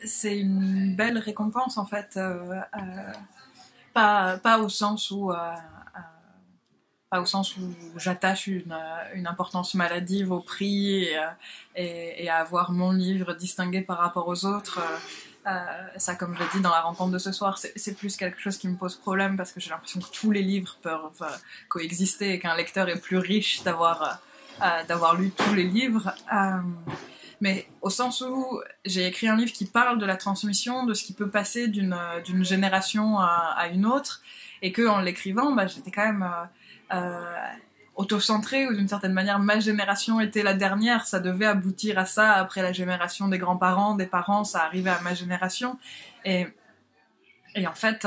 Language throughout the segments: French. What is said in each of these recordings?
C'est une belle récompense en fait, pas au sens où pas au sens où j'attache une importance maladive au prix et à avoir mon livre distingué par rapport aux autres. Ça, comme je l'ai dit dans la rencontre de ce soir, c'est plus quelque chose qui me pose problème parce que j'ai l'impression que tous les livres peuvent coexister et qu'un lecteur est plus riche d'avoir lu tous les livres. Mais au sens où j'ai écrit un livre qui parle de la transmission, de ce qui peut passer d'une génération à une autre, et que en l'écrivant, j'étais quand même euh, auto-centrée, ou d'une certaine manière, ma génération était la dernière, ça devait aboutir à ça, après la génération des grands-parents, des parents, ça arrivait à ma génération. Et et en fait,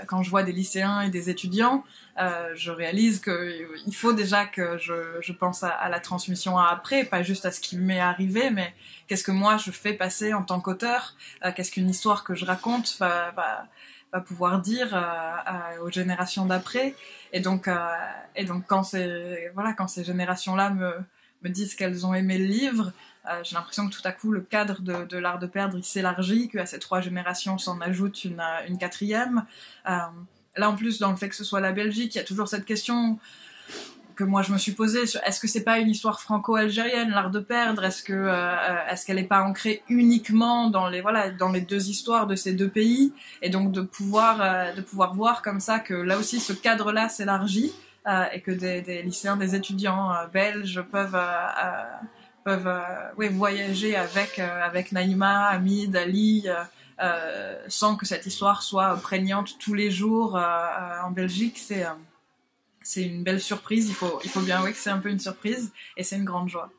quand je vois des lycéens et des étudiants, je réalise qu'il faut déjà que je pense à la transmission à après, pas juste à ce qui m'est arrivé, mais qu'est-ce que moi je fais passer en tant qu'auteur, qu'est-ce qu'une histoire que je raconte va pouvoir dire aux générations d'après. Et donc quand ces générations-là me disent qu'elles ont aimé le livre, j'ai l'impression que tout à coup le cadre de l'art de perdre il s'élargit, qu'à ces trois générations s'en ajoute une quatrième. Là en plus, dans le fait que ce soit la Belgique, il y a toujours cette question que moi je me suis posée sur est-ce que c'est pas une histoire franco-algérienne, l'art de perdre, est-ce qu'elle est pas ancrée uniquement dans les deux histoires de ces deux pays, et donc de pouvoir voir comme ça que là aussi ce cadre-là s'élargit, et que des lycéens, des étudiants belges peuvent voyager avec Naïma, Hamid, Ali, sans que cette histoire soit prégnante tous les jours en Belgique. C'est une belle surprise, il faut bien avouer que c'est un peu une surprise, et c'est une grande joie.